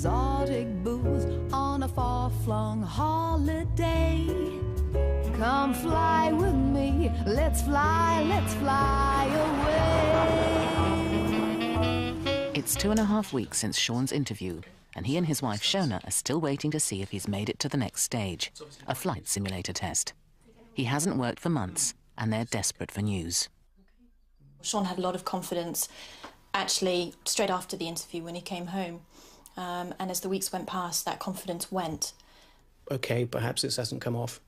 exotic booth on a far-flung holiday. Come fly with me, let's fly away. It's 2.5 weeks since Sean's interview, and he and his wife Shona are still waiting to see if he's made it to the next stage, a flight simulator test. He hasn't worked for months, and they're desperate for news. Sean had a lot of confidence, actually, straight after the interview when he came home. And as the weeks went past, that confidence went. OK, perhaps this hasn't come off.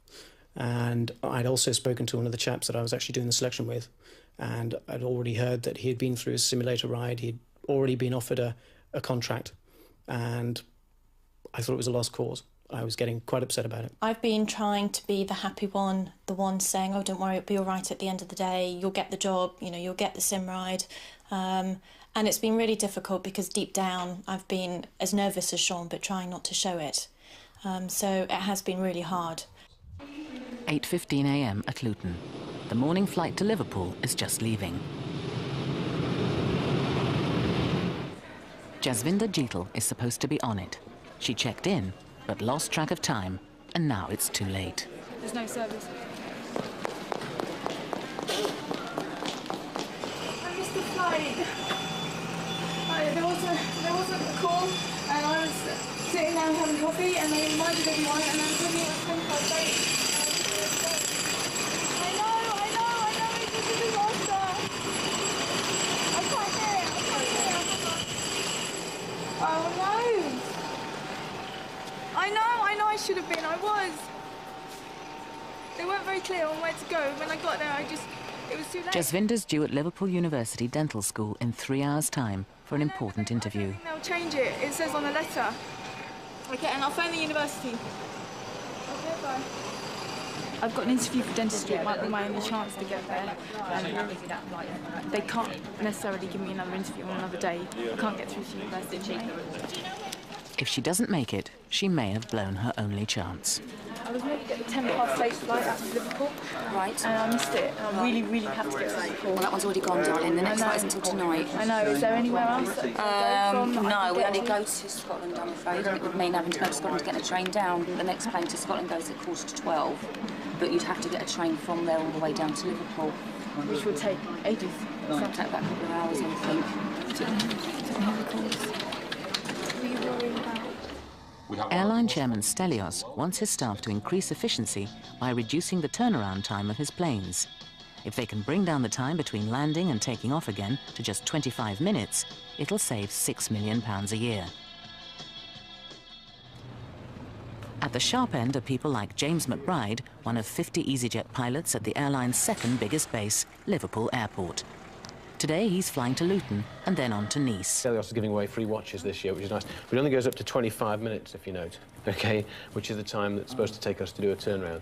And I'd also spoken to one of the chaps that I was actually doing the selection with, and I'd already heard that he had been through a simulator ride, he'd already been offered a contract, and I thought it was a lost cause. I was getting quite upset about it. I've been trying to be the happy one, the one saying, oh, don't worry, it'll be all right at the end of the day, you'll get the job, you know, you'll get the sim ride. And it's been really difficult because deep down I've been as nervous as Sean, but trying not to show it. So it has been really hard. 8:15 a.m. at Luton. The morning flight to Liverpool is just leaving. Jasvinder Jeetal is supposed to be on it. She checked in, but lost track of time, and now it's too late. There's no service. I missed the flight. There wasn't a call, and I was sitting there having coffee, and they reminded everyone, and then suddenly it was 25 late. I know, it's a disaster. I can't hear it. Oh no! I know I should have been, I was. They weren't very clear on where to go. When I got there, it was too late. Jasvinder's due at Liverpool University Dental School in 3 hours' time for an important interview. I think they'll change it. It says on the letter. Okay, and I'll phone the university. Okay, bye. I've got an interview for dentistry. It might be my only chance to get there. They can't necessarily give me another interview on another day. I can't get through to university. If she doesn't make it, she may have blown her only chance. I was meant to get the 10:08 flight out to Liverpool. Right. And I missed it. And I really, really have to get to Liverpool. Well, that one's already gone, darling. The next flight isn't until tonight. I know. Is there anywhere else that go from? No, we only go to Scotland, I'm afraid. It would mean having to go to Scotland to get a train down. The next plane to Scotland goes at 11:45. But you'd have to get a train from there all the way down to Liverpool. Which would take ages. It'll take about a couple of hours, I think. Airline chairman Stelios wants his staff to increase efficiency by reducing the turnaround time of his planes. If they can bring down the time between landing and taking off again to just 25 minutes, it'll save £6 million a year. At the sharp end are people like James McBride, one of 50 Easyjet pilots at the airline's second biggest base, Liverpool Airport. Today he's flying to Luton and then on to Nice. Stelios is giving away free watches this year, which is nice. But it only goes up to 25 minutes, if you note, OK, which is the time that's supposed to take us to do a turnaround.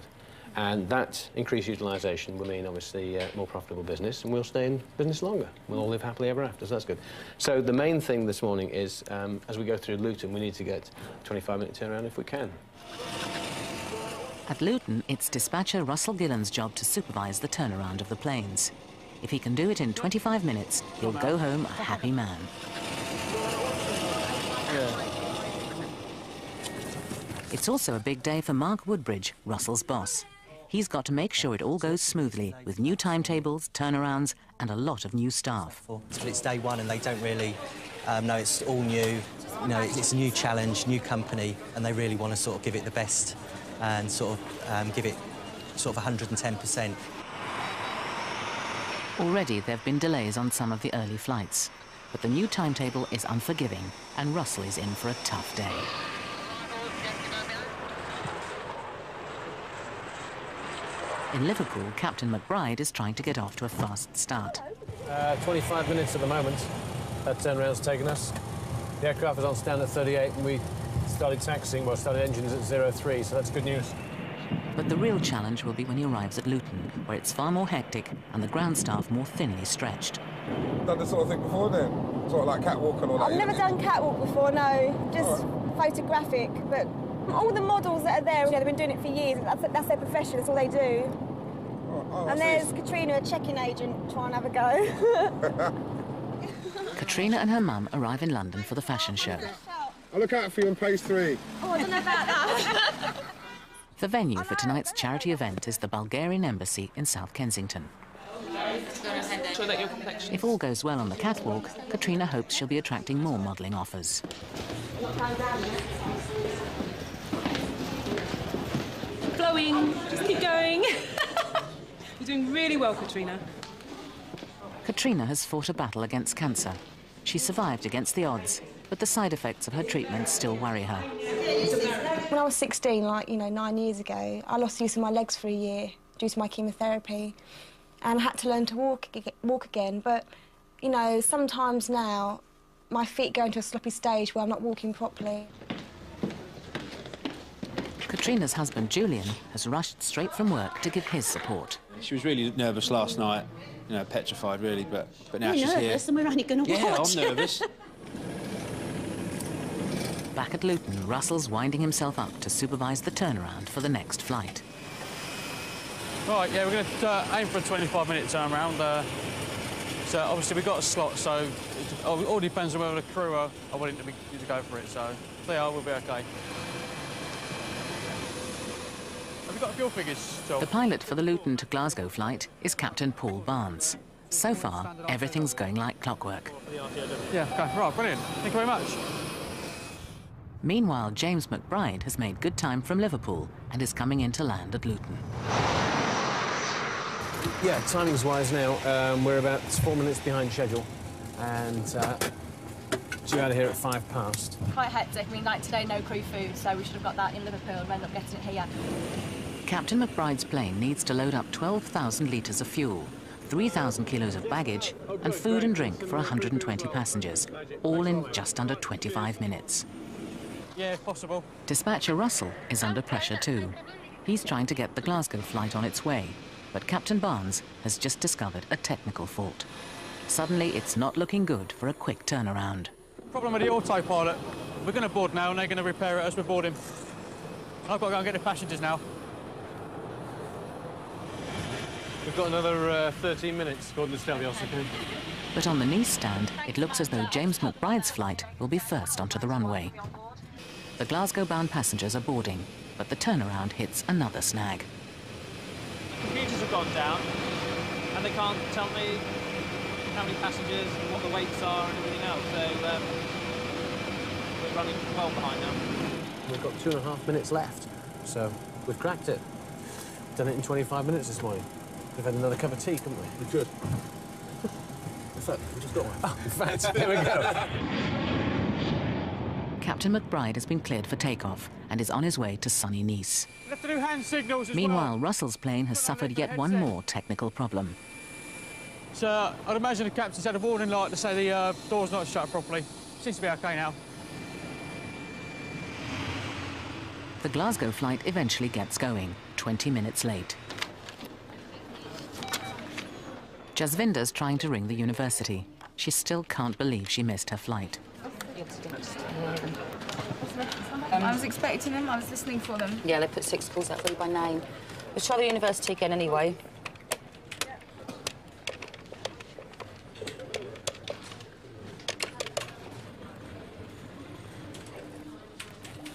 And that increased utilisation will mean, obviously, more profitable business, and we'll stay in business longer. We'll all live happily ever after, so that's good. So the main thing this morning is, as we go through Luton, we need to get a 25-minute turnaround if we can. At Luton, it's dispatcher Russell Gillen's job to supervise the turnaround of the planes. If he can do it in 25 minutes, he'll go home a happy man. It's also a big day for Mark Woodbridge, Russell's boss. He's got to make sure it all goes smoothly, with new timetables, turnarounds, and a lot of new staff. But it's day one and they don't really know it's all new. You know, it's a new challenge, new company, and they really want to sort of give it the best and sort of give it sort of 110%. Already there have been delays on some of the early flights, but the new timetable is unforgiving, and Russell is in for a tough day. In Liverpool, Captain McBride is trying to get off to a fast start. 25 minutes at the moment. That turnaround's taken us. The aircraft is on stand at 38, and we started taxiing, well, started engines at 03, so that's good news. But the real challenge will be when he arrives at Luton, where it's far more hectic and the ground staff more thinly stretched. Done this sort of thing before then? Sort of like catwalk and all that? I've never done catwalk before, no. Just photographic, but all the models that are there, they've been doing it for years. That's their profession, that's all they do. And there's Katrina, a check-in agent, trying to have a go. Katrina and her mum arrive in London for the fashion show. I'll look out for you on page 3. Oh, I don't know about that. The venue for tonight's charity event is the Bulgarian Embassy in South Kensington. If all goes well on the catwalk, Katrina hopes she'll be attracting more modelling offers. Flowing, just keep going. You're doing really well, Katrina. Katrina has fought a battle against cancer. She survived against the odds, but the side effects of her treatment still worry her. When I was 16, 9 years ago, I lost use of my legs for a year due to my chemotherapy, and I had to learn to walk again. But, sometimes now my feet go into a sloppy stage where I'm not walking properly. Katrina's husband, Julian, has rushed straight from work to give his support. She was really nervous last night, petrified really, but now she's here. Nervous, and we're only going to watch. Yeah, I'm nervous. Back at Luton, Russell's winding himself up to supervise the turnaround for the next flight. Right, yeah, we're going to aim for a 25-minute turnaround. So obviously we've got a slot, so it all depends on whether the crew are willing to go for it. So if they are, we'll be OK. Have you got fuel figures, Tom? The pilot for the Luton to Glasgow flight is Captain Paul Barnes. So far, everything's going like clockwork. Yeah, OK, right, brilliant. Thank you very much. Meanwhile, James McBride has made good time from Liverpool and is coming in to land at Luton. Yeah, timings-wise now, we're about 4 minutes behind schedule, and due out of here at 5 past. Quite hectic. I mean, like today, no crew food, so we should have got that in Liverpool and ended up getting it here. Captain McBride's plane needs to load up 12,000 litres of fuel, 3,000 kilos of baggage, and food and drink for 120 passengers, all in just under 25 minutes. Yeah, if possible. Dispatcher Russell is under pressure too. He's trying to get the Glasgow flight on its way, but Captain Barnes has just discovered a technical fault. Suddenly, it's not looking good for a quick turnaround. Problem with the autopilot. We're going to board now, and they're going to repair it as we're boarding. I've got to go and get the passengers now. We've got another 13 minutes, according to Stelios. But on the Nice stand, it looks as though James McBride's flight will be first onto the runway. The Glasgow-bound passengers are boarding, but the turnaround hits another snag. Computers have gone down, and they can't tell me how many passengers and what the weights are and everything else, so we're running well behind now. We've got 2.5 minutes left, so we've cracked it. Done it in 25 minutes this morning. We've had another cup of tea, couldn't we? We could. In fact, we just got one. Oh, in fact, there we go. Captain McBride has been cleared for takeoff and is on his way to sunny Nice. We have to do hand signals as Meanwhile, well. Russell's plane has suffered yet one more technical problem. So I'd imagine the captain's had a warning light to say the door's not shut properly. Seems to be OK now. The Glasgow flight eventually gets going, 20 minutes late. Jasvinder's trying to ring the university. She still can't believe she missed her flight. I was expecting them, I was listening for them. Yeah, they put 6 calls out for you by name. Let's try the university again anyway.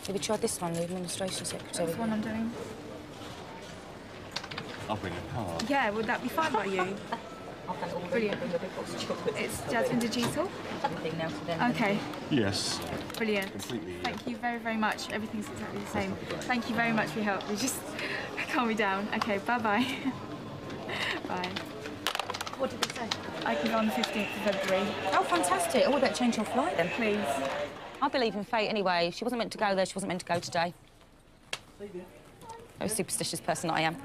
Have you tried this one, the administration secretary? That's the one I'm doing. I'll bring a card. Yeah, would that be fine by you? Brilliant. It's Jasmine Digital? Okay. Yes. Brilliant. Completely. Thank you very, very much. Everything's exactly the same. Thank you very much for your help. You just calm me down. Okay, bye-bye. Bye. What did they say? I can go on the 15th of February. Oh, fantastic. Oh, we better change your flight then. Please. I believe in fate anyway. If she wasn't meant to go there, she wasn't meant to go today. Very superstitious person that I am.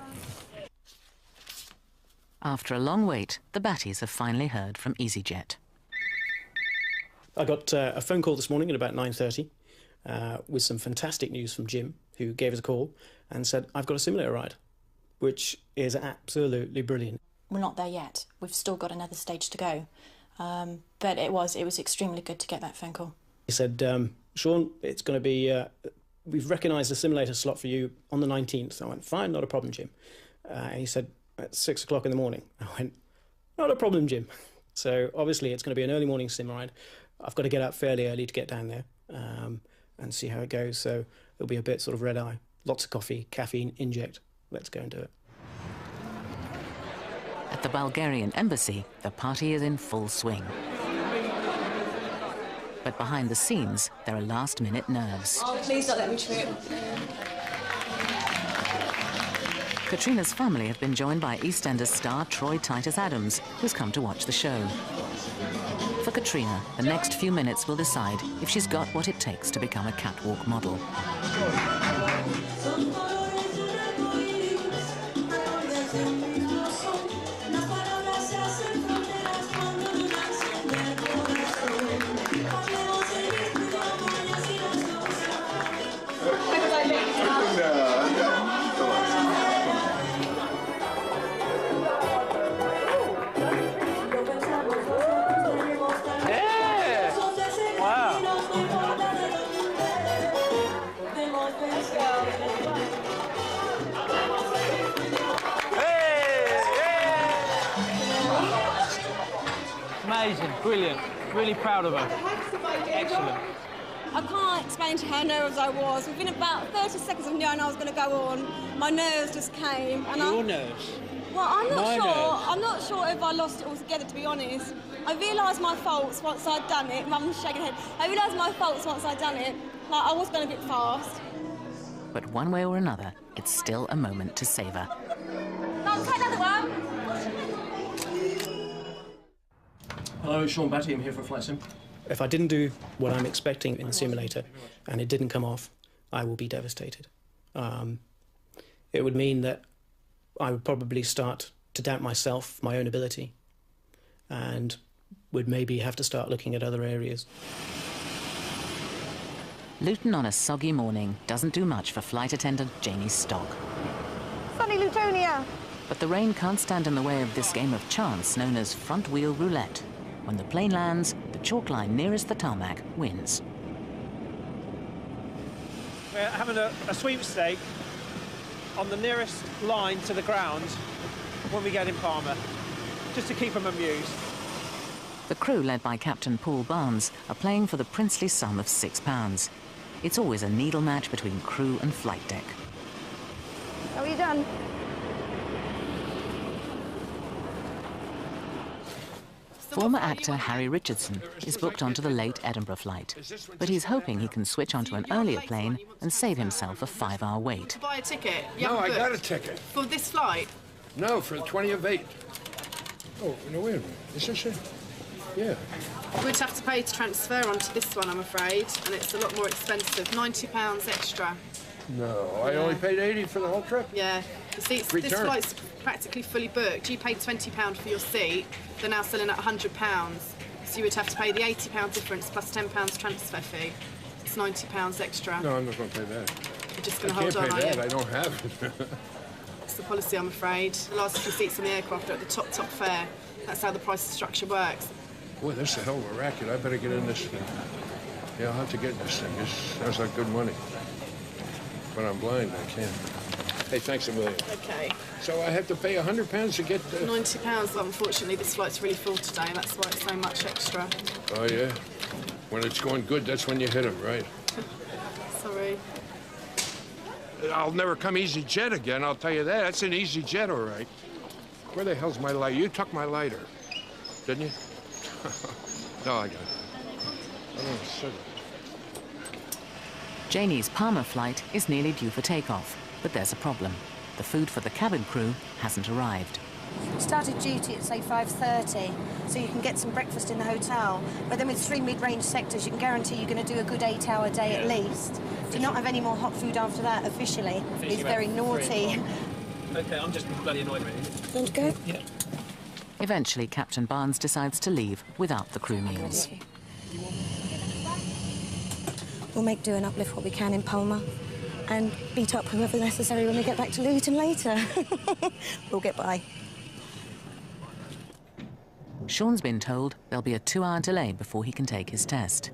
After a long wait, the Batties have finally heard from Easyjet. I got a phone call this morning at about 9:30 with some fantastic news from Jim, who gave us a call and said, I've got a simulator ride, which is absolutely brilliant. We're not there yet. We've still got another stage to go. But it was extremely good to get that phone call. He said, Sean, it's going to be, we've recognised a simulator slot for you on the 19th. I went, fine, not a problem, Jim. He said, at 6 o'clock in the morning. I went, not a problem, Jim. So obviously it's going to be an early morning sim ride. I've got to get up fairly early to get down there. and see how it goes. So it'll be a bit sort of red eye. Lots of coffee, caffeine, inject. Let's go and do it. At the Bulgarian embassy, the party is in full swing. But behind the scenes, there are last-minute nerves. Oh, please don't let me trip. Katrina's family have been joined by EastEnders star Troy Titus Adams, who's come to watch the show. For Katrina, the next few minutes will decide if she's got what it takes to become a catwalk model. Amazing, brilliant, really proud of her. Excellent. I can't explain to you how nervous I was. Within about 30 seconds of knowing I was going to go on, my nerves just came. And Your nerves? Well, I'm not My sure. nerves. I'm not sure if I lost it altogether, to be honest. I realised my faults once I'd done it. Mum's shaking her head. I realised my faults once I'd done it. Like, I was going a bit fast. But one way or another, it's still a moment to savour. Mum, take another one. Hello, it's Sean Batty. I'm here for a flight sim. If I didn't do what I'm expecting in the simulator and it didn't come off, I will be devastated. It would mean that I would probably start to doubt myself, my own ability, and would maybe have to start looking at other areas. Luton on a soggy morning doesn't do much for flight attendant Janie's stock. Sunny Lutonia. But the rain can't stand in the way of this game of chance known as front wheel roulette. When the plane lands, the chalk line nearest the tarmac wins. We're having a sweepstake on the nearest line to the ground when we get in Palma, just to keep them amused. The crew, led by Captain Paul Barnes, are playing for the princely sum of £6. It's always a needle match between crew and flight deck. How are you done? Former actor Harry Richardson is booked onto the late Edinburgh flight, but he's hoping he can switch onto an earlier plane and save himself a 5-hour wait. To buy a ticket? No, I got a ticket. For this flight? No, for the 20 of 8. Oh, no, wait a minute. Is this it? Yeah. We'd have to pay to transfer onto this one, I'm afraid, and it's a lot more expensive. £90 extra. No, I only paid 80 for the whole trip. Yeah. You see, this flight's practically fully booked. You paid £20 for your seat. They're now selling at £100. So you would have to pay the £80 difference plus £10 transfer fee. It's £90 extra. No, I'm not going to pay that. You're just going to hold on, I are can't pay you? that. I don't have it. It's the policy, I'm afraid. The last few seats on the aircraft are at the top fare. That's how the price structure works. Boy, this is a hell of a racket. I better get in this thing. Yeah, I'll have to get in this thing. This sounds like good money. But I'm blind, I can't. Hey, thanks a million. Okay. So I have to pay £100 to get... £90. Well, unfortunately, this flight's really full today. That's why it's so much extra. Oh, yeah? When it's going good, that's when you hit them, right? Sorry. I'll never come Easyjet again, I'll tell you that. That's an Easyjet, all right. Where the hell's my lighter? You took my lighter, didn't you? No, I got it. Oh, sugar. Janie's Palma flight is nearly due for takeoff, but there's a problem. The food for the cabin crew hasn't arrived. Started duty at, say, 5:30, so you can get some breakfast in the hotel. But then with 3 mid-range sectors, you can guarantee you're going to do a good 8-hour day at least. Do not have any more hot food after that, officially. It's very naughty. OK, I'm just bloody annoyed with it. Want to go? Yeah. Eventually, Captain Barnes decides to leave without the crew meals. We'll make do and uplift what we can in Palma and beat up whoever necessary when we get back to Luton later. We'll get by. Sean's been told there'll be a 2-hour delay before he can take his test.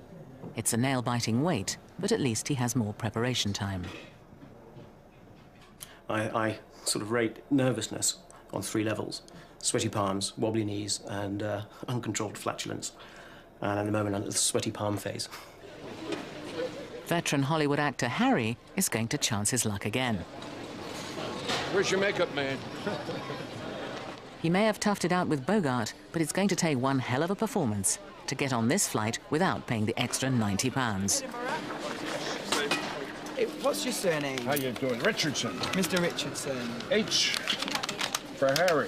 It's a nail-biting wait, but at least he has more preparation time. I sort of rate nervousness on 3 levels. Sweaty palms, wobbly knees, and uncontrolled flatulence. And at the moment, I'm in the sweaty palm phase. Veteran Hollywood actor Harry is going to chance his luck again. Where's your makeup man? He may have toughed it out with Bogart, but it's going to take one hell of a performance to get on this flight without paying the extra £90. Hey, what's your surname? How you doing? Richardson. Mr. Richardson. H for Harry.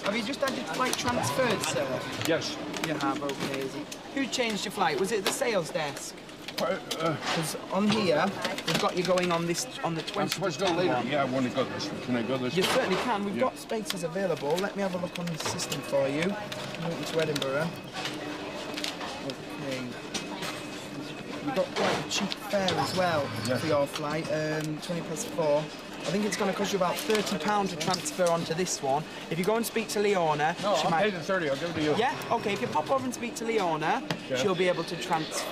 Have you just had your flight transferred, sir? Yes. You have, okay. Who changed your flight? Was it the sales desk? Because on here, we've got you going on the 20th. I'm supposed to go later. Yeah, I want to go this way. Can I go this way? You certainly can. We've got spaces available. Let me have a look on the system for you. Welcome to Edinburgh. Okay. We've got quite a cheap fare as well for your flight. 4:20. I think it's going to cost you about £30 to transfer onto this one. If you go and speak to Leona... No, I'll pay the 30. I'll give it to you. Yeah? OK, if you pop over and speak to Leona, she'll be able to transfer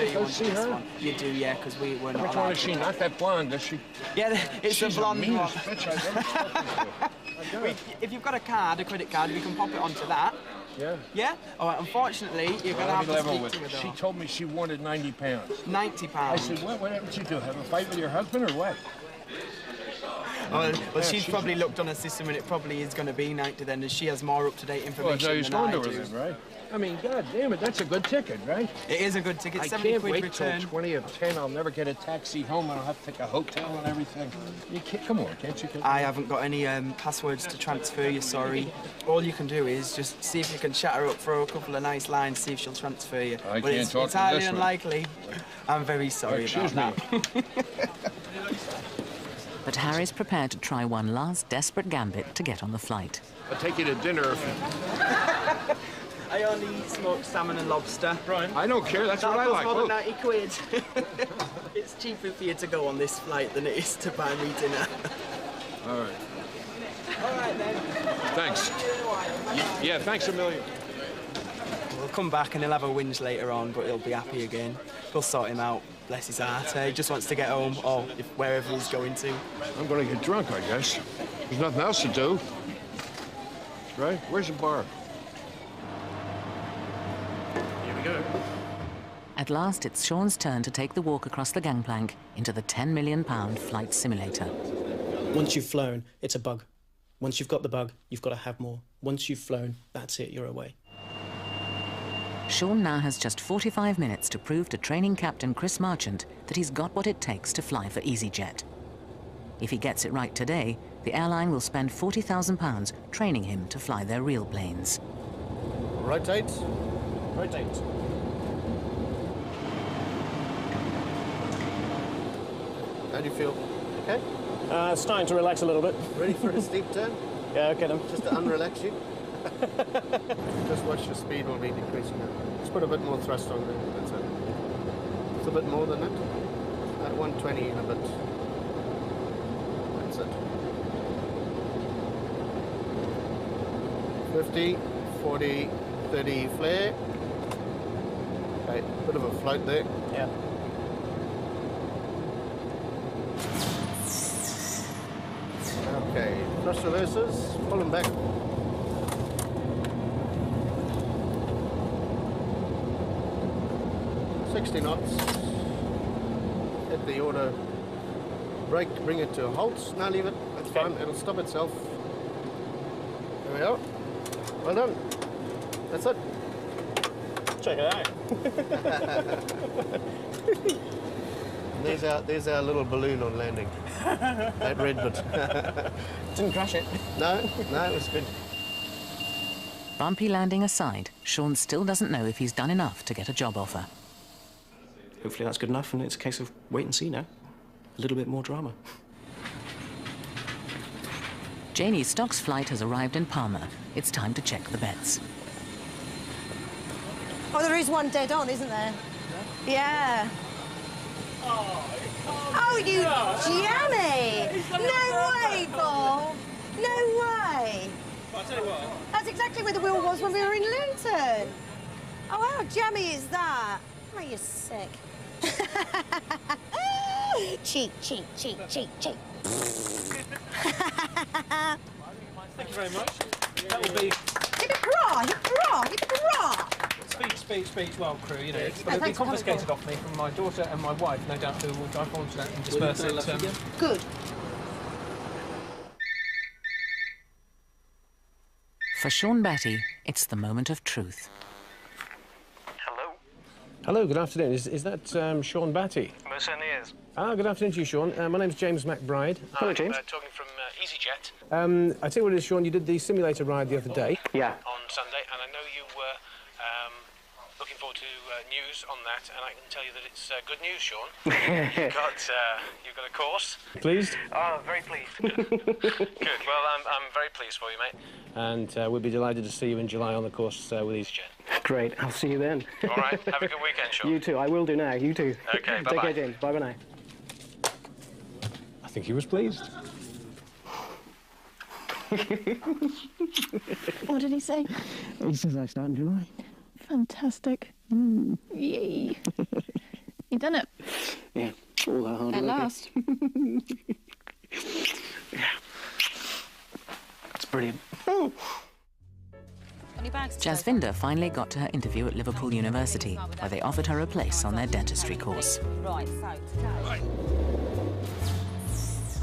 you onto this one. You do, yeah, because we're not Which one is she? Not that blonde, is she? Yeah, it's a blonde one. Bitch I've ever spoken to. If you've got a credit card, we can pop it onto that. Yeah? Yeah? All right, unfortunately, you're going to have to speak to her, though. She told me she wanted £90. £90? I said, what did you do? Have a fight with your husband or what? Well, she's probably looked on her system and it probably is going to be 90 then, as she has more up-to-date information than I do. then, right? I mean, God damn it, that's a good ticket, right? It is a good ticket. I 70 can't quid wait return. till 20 of 10. I'll never get a taxi home and I'll have to take a hotel and everything. You can't, come on, can't you? I haven't got any passwords to transfer you, sorry. All you can do is just see if you can chat her up, throw a couple of nice lines, see if she'll transfer you. I but can't talk it's to highly this one. unlikely. I'm very sorry about that. But Harry's prepared to try one last desperate gambit to get on the flight. I'll take you to dinner if you... I only eat smoked salmon and lobster. Right. I don't care, that's what I like. More than 90 quid. It's cheaper for you to go on this flight than it is to buy me dinner. All right. All right, then. Thanks. Yeah, thanks a million. We'll come back and he'll have a whinge later on, but he'll be happy again. We'll sort him out. Bless his heart. He just wants to get home, or wherever he's going to. I'm going to get drunk, I guess. There's nothing else to do. Right? Where's the bar? Here we go. At last, it's Sean's turn to take the walk across the gangplank into the £10 million flight simulator. Once you've flown, it's a bug. Once you've got the bug, you've got to have more. Once you've flown, that's it, you're away. Sean now has just 45 minutes to prove to training captain Chris Marchant that he's got what it takes to fly for Easyjet. If he gets it right today, the airline will spend £40,000 training him to fly their real planes. Rotate. Rotate. How do you feel? Okay? Starting to relax a little bit. Ready for a steep turn? Yeah, okay then. Just to unrelax you. Just watch the speed will be decreasing now. Just put a bit more thrust on there. That's it. It's a bit more than that. At 120 and a bit. That's it. 50, 40, 30 flare. Okay, bit of a float there. Yeah. Okay, thrust reversers, pull them back. $60 knots. Hit the auto brake, bring it to a halt. Now leave it, that's fine, it'll stop itself. There we are. Well done. That's it. Check it out. There's our little balloon on landing. That red bit. Didn't crash it. No, it was good. Bumpy landing aside, Sean still doesn't know if he's done enough to get a job offer. Hopefully that's good enough, and it's a case of wait and see now. A little bit more drama. Janie Stock's flight has arrived in Palma. It's time to check the bets. Oh, there is one dead on, isn't there? Yeah. Oh, you jammy! No way, Bob! No way! I'll tell you what. That's exactly where the wheel was when we were in Luton. Oh, how jammy is that? Oh, you're sick. Cheek, cheek, cheek, cheek, cheek. Thank you very much. That will be... Hip hip hurrah, hip hurrah, hip hip hurrah! Speech. speech well, crew, you know, but it'll be confiscated off me from my daughter and my wife, no doubt, who will drive forward to that and disperse it. Good. For Sean Batty, it's the moment of truth. Hello, good afternoon. Is that Sean Batty? Most certainly is. Good afternoon to you, Sean. My name's James McBride. Hello, James. Talking from Easyjet. I tell you what it is, Sean, you did the simulator ride the other day. Yeah. On Sunday, and I know you were looking forward to news on that, and I can tell you that it's good news, Sean. You've got a course. Pleased? Oh, very pleased. Good. Well, I'm very pleased for you, mate. And we'll be delighted to see you in July on the course with EasyJet. Great. I'll see you then. All right. Have a good weekend, Sean. You too. I will do now. You too. Okay, bye-bye. Take care, James. Bye-bye now. I think he was pleased. What did he say? He says I start in July. Fantastic. Yay. You done it? Yeah. All that hard work. At last. Yeah. That's brilliant. Jasvinder finally got to her interview at Liverpool University, where they offered her a place on their dentistry course.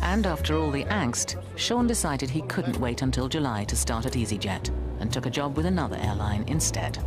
And after all the angst, Sean decided he couldn't wait until July to start at Easyjet and took a job with another airline instead.